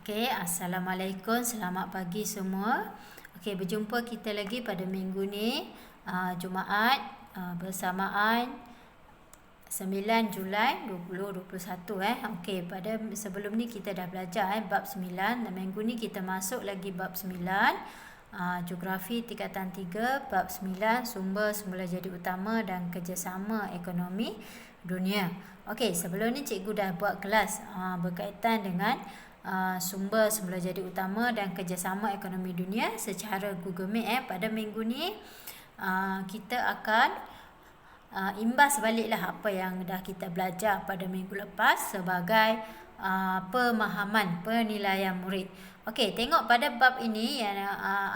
Okey, Assalamualaikum, selamat pagi semua. Okey, berjumpa kita lagi pada minggu ni, Jumaat, bersamaan 9 Julai 2021. Okey, pada sebelum ni kita dah belajar bab 9 dan minggu ni kita masuk lagi bab 9. Geografi tingkatan 3, bab 9, sumber semula jadi utama dan kerjasama ekonomi dunia. Okey, sebelum ni cikgu dah buat kelas berkaitan dengan sumber semula jadi utama dan kerjasama ekonomi dunia secara Google Meet. Pada minggu ni kita akan imbas baliklah apa yang dah kita belajar pada minggu lepas sebagai pemahaman penilaian murid. Okey, tengok pada bab ini yang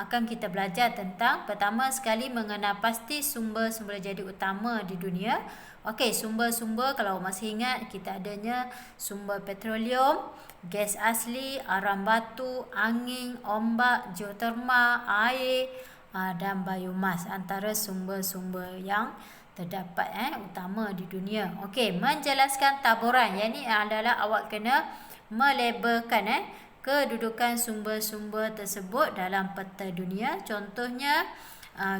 akan kita belajar tentang pertama sekali mengenal pasti sumber semula jadi utama di dunia. Okey, sumber-sumber kalau masih ingat kita adanya sumber petroleum, gas asli, aram batu, angin, ombak, geoterma, air dan biomas antara sumber-sumber yang terdapat utama di dunia. Okey, menjelaskan taburan. Yang ni adalah awak kena melabelkan kedudukan sumber-sumber tersebut dalam peta dunia. Contohnya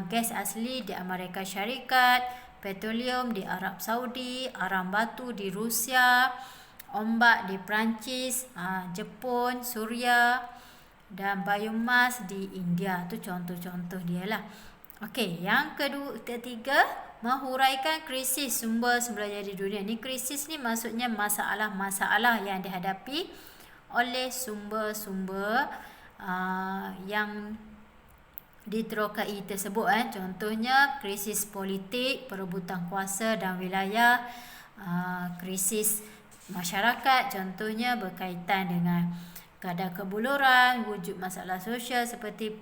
gas asli di Amerika Syarikat, petroleum di Arab Saudi, aram batu di Rusia, ombak di Perancis, Jepun, Suria dan biomas di India. Tu contoh-contoh dia lah. Okey, yang ketiga, menghuraikan krisis sumber semula jadi dunia. Ni krisis ni maksudnya masalah-masalah yang dihadapi oleh sumber-sumber yang diterokai tersebut. Contohnya krisis politik, perebutan kuasa dan wilayah, krisis masyarakat, contohnya berkaitan dengan kadar kebuluran, wujud masalah sosial seperti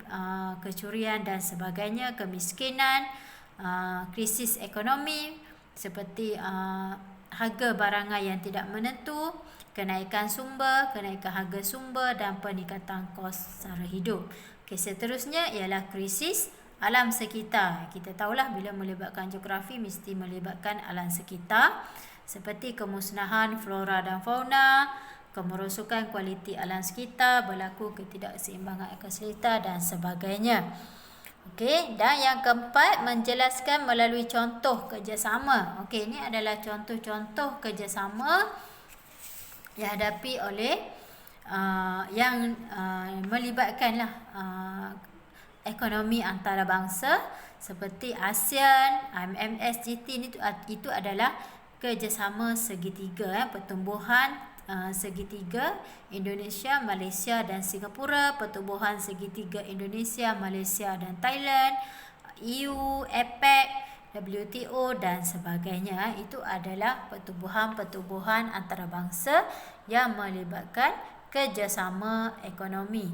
kecurian dan sebagainya, kemiskinan, krisis ekonomi seperti harga barangan yang tidak menentu, kenaikan harga sumber dan peningkatan kos sara hidup. Okey, seterusnya ialah krisis alam sekitar. Kita tahulah bila melibatkan geografi mesti melibatkan alam sekitar seperti kemusnahan flora dan fauna, kemerosokan kualiti alam sekitar, berlaku ketidakseimbangan ekosistem dan sebagainya. Okey, dan yang keempat menjelaskan melalui contoh kerjasama. Okey, ini adalah contoh-contoh kerjasama yang dihadapi oleh yang melibatkanlah ekonomi antarabangsa seperti ASEAN, MMSGT. Itu adalah kerjasama segitiga, pertumbuhan segitiga Indonesia, Malaysia dan Singapura, pertumbuhan segitiga Indonesia, Malaysia dan Thailand, EU, APEC, WTO dan sebagainya. Itu adalah pertubuhan-pertubuhan antarabangsa yang melibatkan kerjasama ekonomi.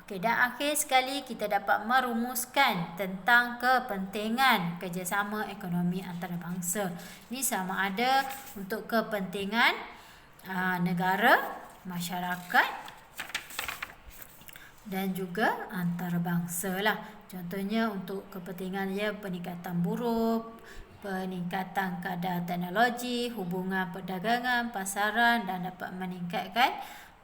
Okey, dan akhir sekali kita dapat merumuskan tentang kepentingan kerjasama ekonomi antarabangsa. Ini sama ada untuk kepentingan negara, masyarakat dan juga antarabangsa lah. Contohnya untuk kepentingan peningkatan buruh, peningkatan kadar teknologi, hubungan perdagangan, pasaran dan dapat meningkatkan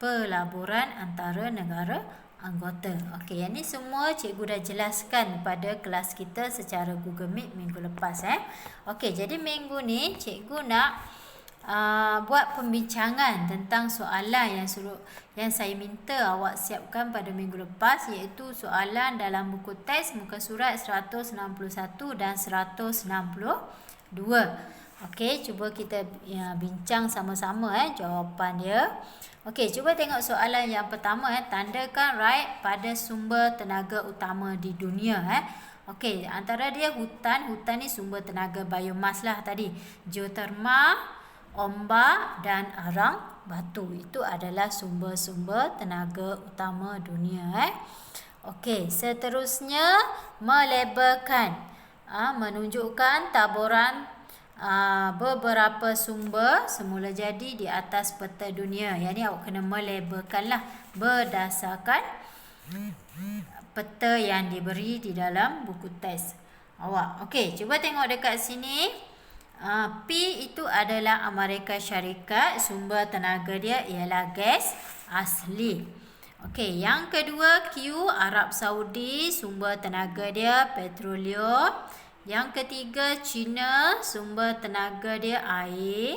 pelaburan antara negara anggota. Okey, yang ni semua cikgu dah jelaskan pada kelas kita secara Google Meet minggu lepas. Okey, jadi minggu ni cikgu nak buat pembincangan tentang soalan yang saya minta awak siapkan pada minggu lepas, iaitu soalan dalam buku teks muka surat 161 dan 162. Okey, cuba kita bincang sama-sama jawapan dia. Okey, cuba tengok soalan yang pertama. Tandakan right pada sumber tenaga utama di dunia. Okey, antara dia hutan ni sumber tenaga biomas lah tadi. Geoterma, ombak dan arang batu. Itu adalah sumber-sumber tenaga utama dunia. Okey, seterusnya melabelkan, menunjukkan taburan beberapa sumber semula jadi di atas peta dunia. Yang ni awak kena melabelkan lah berdasarkan peta yang diberi di dalam buku teks awak. Okey, cuba tengok dekat sini. P itu adalah Amerika Syarikat. Sumber tenaga dia ialah gas asli. Okey, yang kedua Q, Arab Saudi, sumber tenaga dia petroleum. Yang ketiga China, sumber tenaga dia air.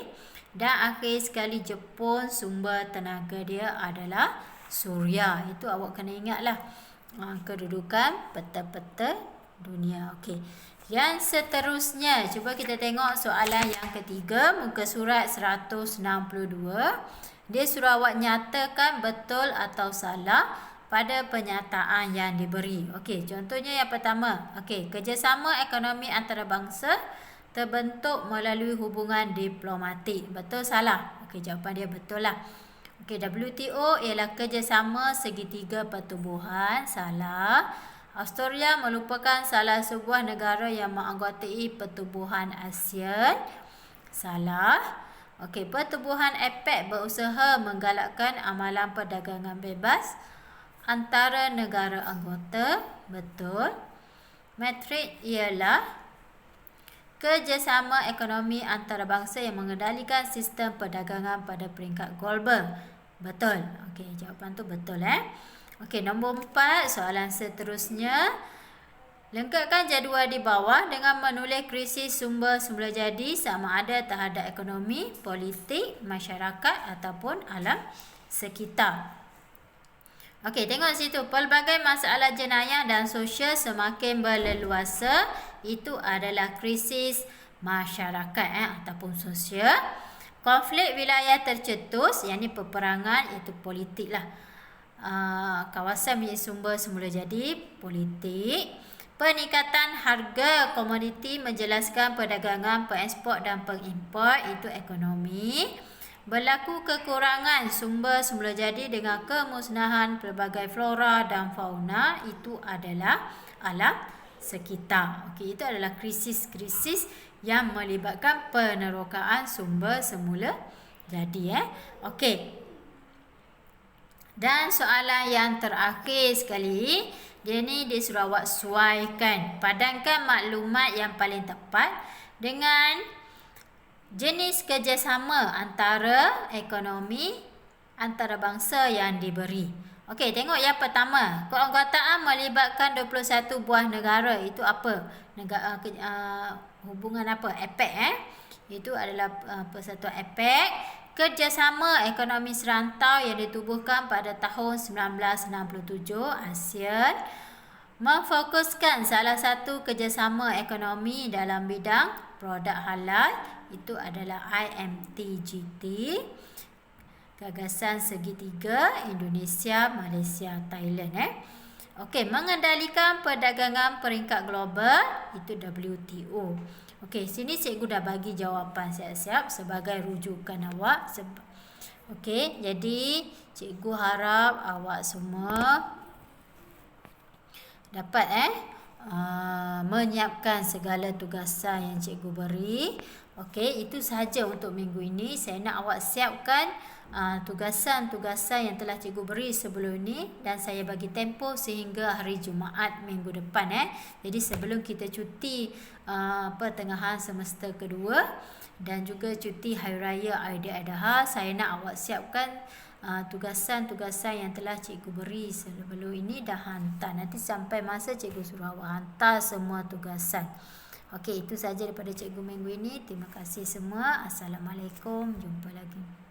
Dan akhir sekali Jepun, sumber tenaga dia adalah suria. Itu awak kena ingatlah. Kedudukan peta-peta dunia. Okey. Yang seterusnya, cuba kita tengok soalan yang ketiga, muka surat 162. Dia suruh awak nyatakan betul atau salah pada pernyataan yang diberi. Okey, contohnya yang pertama. Okey, kerjasama ekonomi antarabangsa terbentuk melalui hubungan diplomatik. Betul salah? Okey, jawapan dia betul lah. Okey, WTO ialah kerjasama segitiga pertubuhan. Salah. Australia merupakan salah sebuah negara yang menganggotai pertubuhan ASEAN. Salah. Okey, pertubuhan APEC berusaha menggalakkan amalan perdagangan bebas antara negara anggota. Betul. Matrix ialah kerjasama ekonomi antarabangsa yang mengendalikan sistem perdagangan pada peringkat global. Betul. Okey, jawapan tu betul Okey, nombor 4, soalan seterusnya. Lengkapkan jadual di bawah dengan menulis krisis sumber semula jadi sama ada terhadap ekonomi, politik, masyarakat ataupun alam sekitar. Okey, tengok situ. Pelbagai masalah jenayah dan sosial semakin berleluasa. Itu adalah krisis masyarakat ataupun sosial. Konflik wilayah tercetus, yang ni peperangan, itu politik lah. Kawasan menjadi sumber semula jadi, politik. Peningkatan harga komoditi menjelaskan perdagangan, pengekspor dan pengimport, itu ekonomi. Berlaku kekurangan sumber semula jadi dengan kemusnahan pelbagai flora dan fauna, itu adalah alam sekitar. Okey, itu adalah krisis-krisis yang melibatkan penerokaan sumber semula jadi. Okey. Dan soalan yang terakhir sekali, dia suruh awak suaikan. Padankan maklumat yang paling tepat dengan jenis kerjasama antara ekonomi antarabangsa yang diberi. Okey, tengok yang pertama. Keanggotaan melibatkan 21 buah negara. Itu apa? Negara hubungan apa? APEC Itu adalah persatuan APEC. Kerjasama ekonomi serantau yang ditubuhkan pada tahun 1967 ASEAN memfokuskan salah satu kerjasama ekonomi dalam bidang produk halal, itu adalah IMTGT. Gagasan segitiga Indonesia, Malaysia, Thailand. Okey, mengendalikan perdagangan peringkat global, itu WTO. Okey, sini cikgu dah bagi jawapan siap-siap sebagai rujukan awak. Okey, jadi cikgu harap awak semua dapat menyiapkan segala tugasan yang cikgu beri. Okey, itu sahaja untuk minggu ini. Saya nak awak siapkan tugasan-tugasan yang telah cikgu beri sebelum ini, dan saya bagi tempoh sehingga hari Jumaat minggu depan. Jadi sebelum kita cuti pertengahan semester kedua dan juga cuti Hari Raya Aidiladha, saya nak awak siapkan tugasan-tugasan yang telah cikgu beri sebelum ini dah hantar. Nanti sampai masa cikgu suruh awak hantar semua tugasan. Okey, itu sahaja daripada cikgu minggu ini. Terima kasih semua. Assalamualaikum. Jumpa lagi.